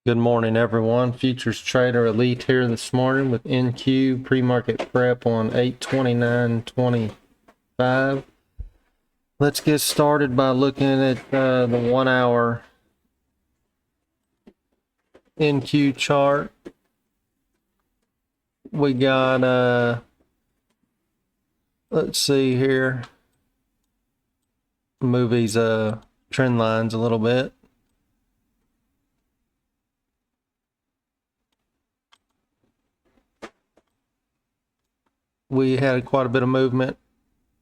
Good morning, everyone. Futures Trader Elite here this morning with NQ Premarket Prep on 8/29/25. Let's get started by looking at the 1 hour NQ chart. We got, let's see here, move these trend lines a little bit. We had quite a bit of movement,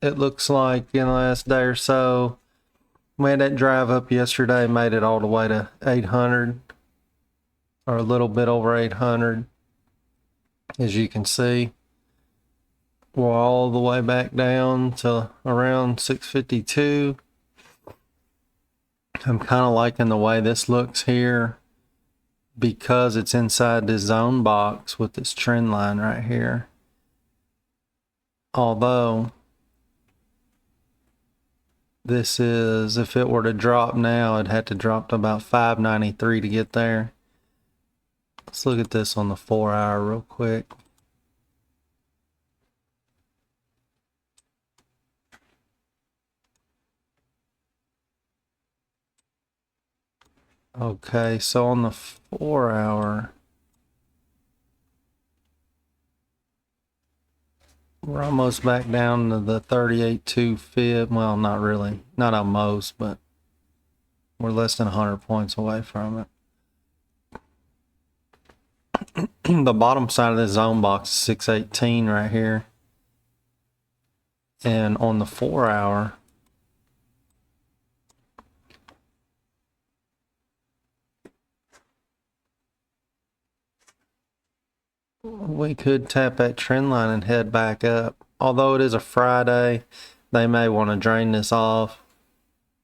it looks like, in the last day or so. We had that drive up yesterday, made it all the way to 800, or a little bit over 800. As you can see, we're all the way back down to around 652. I'm kind of liking the way this looks here because it's inside this zone box with this trend line right here. Although this is, if it were to drop now, it'd have to drop to about 593 to get there. Let's look at this on the 4 hour real quick. Okay, so on the 4 hour, we're almost back down to the 38.2 fib. Well, not really. Not almost, but we're less than 100 points away from it. The bottom side of the zone box is 618 right here. And on the 4 hour, we could tap that trend line and head back up. Although it is a Friday, they may want to drain this off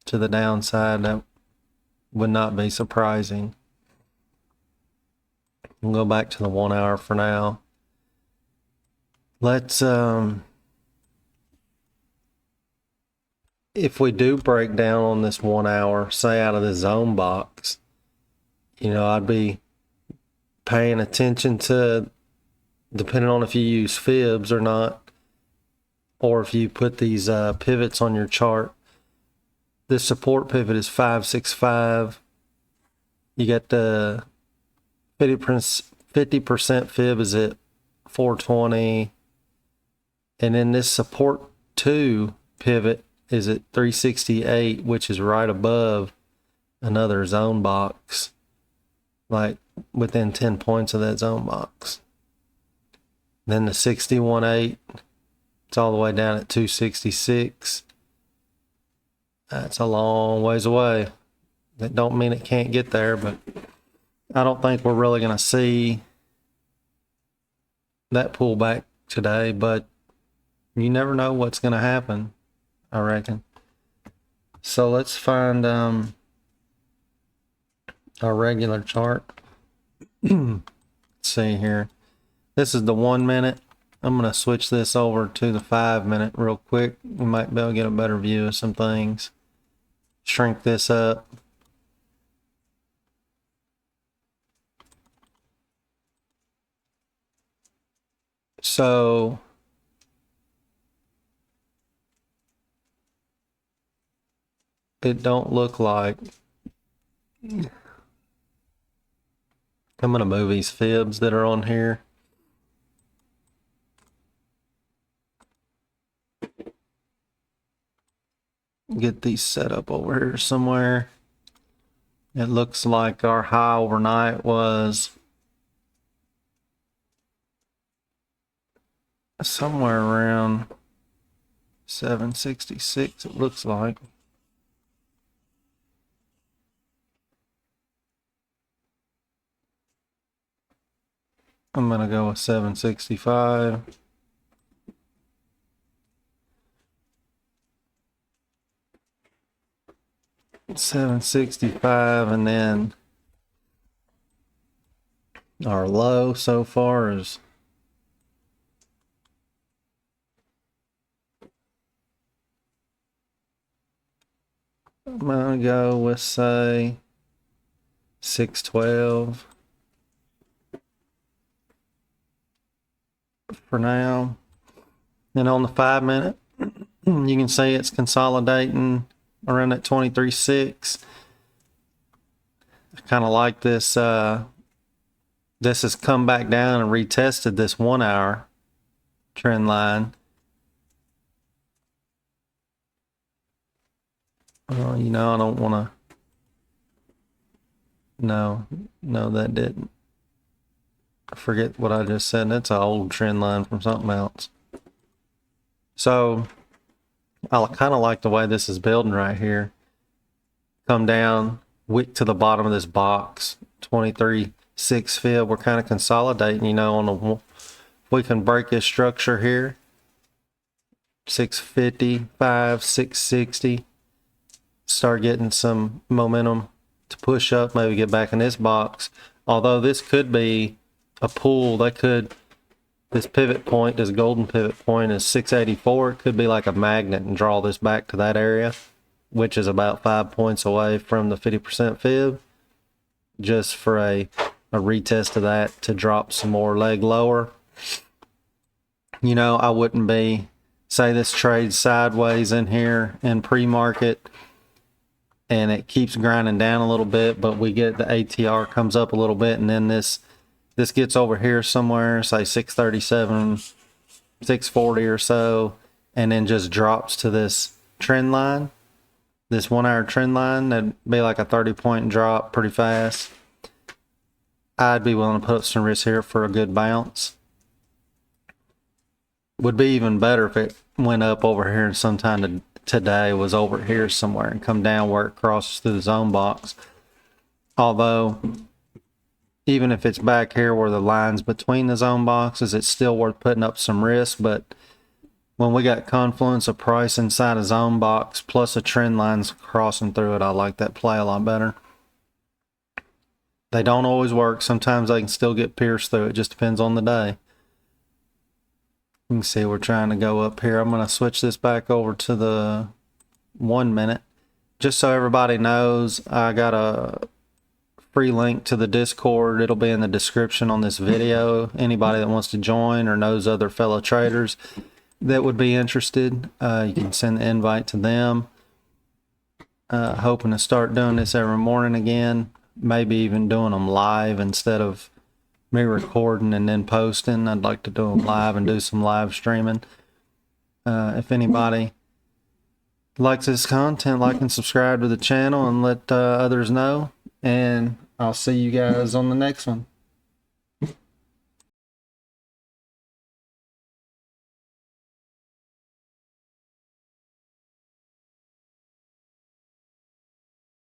to the downside. That would not be surprising. We'll go back to the 1 hour for now. Let's if we do break down on this 1 hour, say out of the zone box, I'd be paying attention to, depending on if you use fibs or not, or if you put these pivots on your chart. This support pivot is 565. You got the 50% fib is at 420. And then this support 2 pivot is at 368, which is right above another zone box, like within 10 points of that zone box. Then the 61.8, it's all the way down at 266. That's a long ways away. That don't mean it can't get there, but I don't think we're really going to see that pullback today, but you never know what's going to happen, I reckon. So let's find our regular chart. Let's see here. This is the 1 minute. I'm going to switch this over to the 5 minute real quick. We might be able to get a better view of some things. Shrink this up. So it don't look like, I'm going to move these fibs that are on here. Get these set up over here somewhere. It looks like our high overnight was somewhere around 766, it looks like. I'm going to go with 765. $765, and then our low so far is I'm gonna go with, say, 612 for now. And on the 5 minute, you can see it's consolidating around that 23.6. I kind of like this. This has come back down and retested this 1 hour trend line. You know, I don't want to. No, that didn't. I forget what I just said. That's an old trend line from something else. So I kind of like the way this is building right here. Come down, wick to the bottom of this box, 23.6 fib. We're kind of consolidating, you know, on the. We can break this structure here. 655, 660. Start getting some momentum to push up, maybe get back in this box. Although this could be a pull, this pivot point, this golden pivot point is 684. It could be like a magnet and draw this back to that area, which is about 5 points away from the 50% fib, just for a retest of that to drop some more leg lower. You know, I wouldn't be, say this trades sideways in here in pre-market and it keeps grinding down a little bit, but we get the ATR comes up a little bit, and then this gets over here somewhere, say 637, 640 or so, and then just drops to this trend line, this 1 hour trend line. That'd be like a 30-point drop pretty fast. I'd be willing to put up some risk here for a good bounce. Would be even better if it went up over here and sometime today was over here somewhere and come down where it crosses through the zone box. Although, even if it's back here where the line's between the zone boxes, it's still worth putting up some risk. But when we got confluence of price inside a zone box plus a trend lines crossing through it, I like that play a lot better. They don't always work. Sometimes they can still get pierced through. It just depends on the day. You can see we're trying to go up here. I'm going to switch this back over to the 1 minute. Just so everybody knows, I got a free link to the Discord. It'll be in the description on this video. Anybody that wants to join or knows other fellow traders that would be interested, you can send the invite to them. Hoping to start doing this every morning again. Maybe even doing them live instead of me recording and then posting. I'd like to do them live and do some live streaming. If anybody likes this content, like and subscribe to the channel and let others know. And I'll see you guys on the next one.